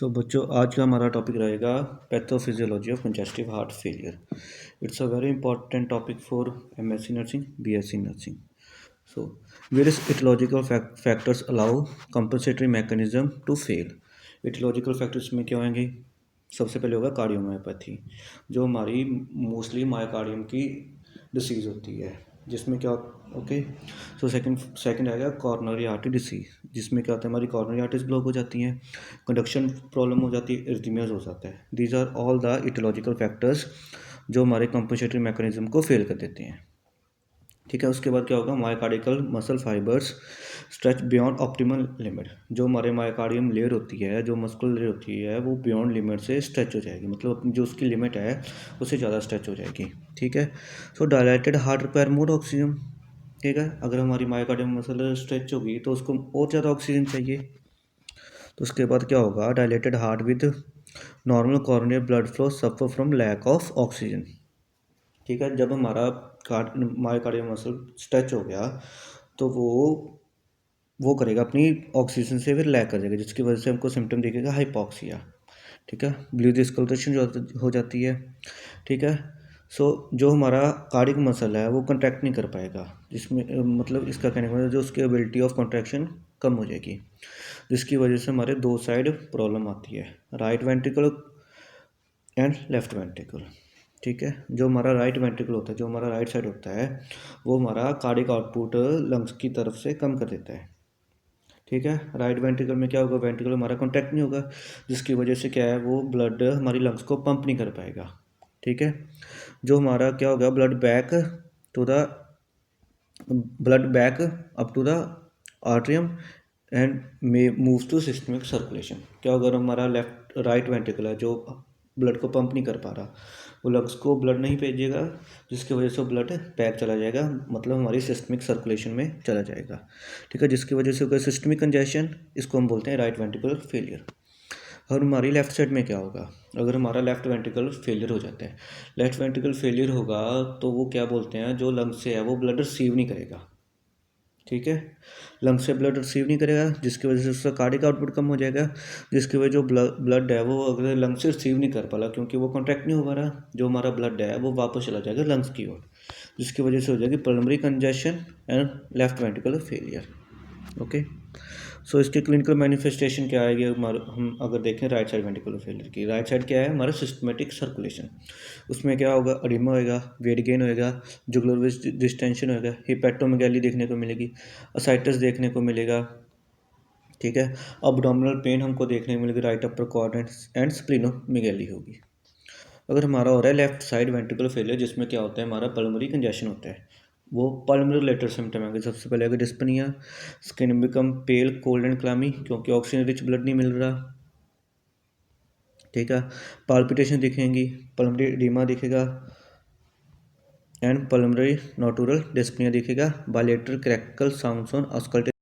बच्चों आज का हमारा टॉपिक रहेगा pathophysiology of congestive heart failure. It's a very important topic for MSc nursing, BSc nursing. So various etiological factors allow compensatory mechanism to fail. Etiological factors में क्या होंगे? सबसे पहले होगा कार्डियोमायोपैथी, जो हमारी मोस्टली मायोकार्डियम की डिसीज़ होती है, जिसमें क्या ओके। सो सेकंड आएगा कॉर्नरी आर्टरी डिसीज, जिसमें क्या होता है, हमारी कॉर्नरी आर्टरीज ब्लॉक हो जाती हैं, कंडक्शन प्रॉब्लम हो जाती है, इरिथमियाज हो जाता है। These are all the etiological factors जो हमारे कंपनसेटरी मैकेनिज्म को फेल कर देते हैं। ठीक है, उसके बाद क्या होगा, myocardial muscle fibres stretch beyond optimal limit. जो हमारे मायोकार्डियम लेयर होती है, जो मस्कुलर लेयर होती है, वो बियॉन्ड लिमिट से स्ट्रेच हो जाएगी, मतलब अपनी जो उसकी लिमिट है उससे ज़्यादा स्ट्रेच हो जाएगी। ठीक है, so dilated heart require more oxygen. ठीक है, अगर हमारी मायोकार्डियम मसल स्ट्रेच होगी तो उसको और ज़्यादा ऑक्सीजन चाहिए। तो उसके बाद क्या होगा, dilated heart with normal coronary blood flow suffer from lack of oxygen. ठीक है, जब हमारा मायोकार्डियम मसल स्ट्रेच हो गया तो वो करेगा अपनी ऑक्सीजन से फिर लैक कर जाएगा, जिसकी वजह से हमको सिम्टम दिखेगा हाइपॉक्सिया। ठीक है, ब्लीड डिस्कलरेशन हो जाती है। ठीक है, सो जो हमारा कार्डिक मसल है वो कंट्रैक्ट नहीं कर पाएगा, जिसमें मतलब इसका कहने का मतलब जो उसकी एबिलिटी ऑफ कंट्रैक्शन कम हो जाएगी, जिसकी वजह से हमारे दो साइड प्रॉब्लम आती है, right ventricle and left ventricle. ठीक है, जो हमारा राइट वेंट्रिकल होता है, जो हमारा राइट साइड होता है, वो हमारा कार्डिक आउटपुट लंग्स की तरफ से कम कर देता है। ठीक है, राइट वेंट्रिकल में क्या होगा, वेंट्रिकल हमारा कॉन्टैक्ट नहीं होगा, जिसकी वजह से क्या है, वो ब्लड हमारी लंग्स को पंप नहीं कर पाएगा। ठीक है, जो हमारा क्या होगा, to the blood back up to the atrium and moves to systemic circulation. क्या होगा, हमारा लेफ्ट राइट वेंट्रिकल है जो ब्लड को पंप नहीं कर पा रहा, वो लंग्स को ब्लड नहीं भेजेगा, जिसकी वजह से ब्लड बैक चला जाएगा, मतलब हमारी सिस्टमिक सर्कुलेशन में चला जाएगा। ठीक है, जिसकी वजह से होगा सिस्टमिक कंजेशन, इसको हम बोलते हैं राइट वेंट्रिकुलर फेलियर। और हमारी लेफ्ट साइड में क्या होगा, अगर हमारा लेफ्ट वेंट्रिकल फेलियर हो जाता है, लेफ्ट वेंट्रिकल फेलियर होगा तो वो क्या बोलते हैं, जो लंग्स से है वो ब्लड रिसीव नहीं करेगा। ठीक है, लंग्स से ब्लड रिसीव नहीं करेगा, जिसकी वजह से उसका कार्डिक आउटपुट कम हो जाएगा, जिसकी वजह जो ब्लड है वो अगर लंग्स से रिसीव नहीं कर पा रहा, क्योंकि वो कॉन्ट्रैक्ट नहीं हो पा रहा, जो हमारा ब्लड है वो वापस चला जाएगा लंग्स की ओर, जिसकी वजह से हो जाएगी pulmonary congestion and left ventricular failure. Okay, so इसके क्लिनिकल मैनिफेस्टेशन क्या आएगी, हम अगर देखें राइट साइड वेंट्रिकुलर फेलियर की, राइट साइड क्या है, हमारा सिस्टमेटिक सर्कुलेशन। उसमें क्या होगा, अडीमा होएगा, वेट गेन होएगा, जुगुलर वेन डिस्टेंशन होएगा, हिपैक्टोमेगैली देखने को मिलेगी, असाइटस देखने को मिलेगा। ठीक है, अबडोमिनल पेन हमको देखने को मिलेगी, राइट अपर क्वाड्रेंट एंड स्प्लीनोमेगैली होगी। अगर हमारा हो रहा है लेफ्ट साइड वेंट्रिकुलर फेलियर, जिसमें क्या होता है, हमारा पल्मोनरी कंजेशन होता है, वो पल्मोनरी रिलेटेड सिम्टम है। सबसे पहले अगर dyspnoea, skin become pale cold and clammy, क्योंकि ऑक्सीजन रिच ब्लड नहीं मिल रहा। ठीक है, पाल्पिटेशन दिखेंगी, पल्मोनरी एडिमा दिखेगा एंड पल्मोनरी नोटुरल डिस्पनिया दिखेगा, bilateral crackle sounds on auscultation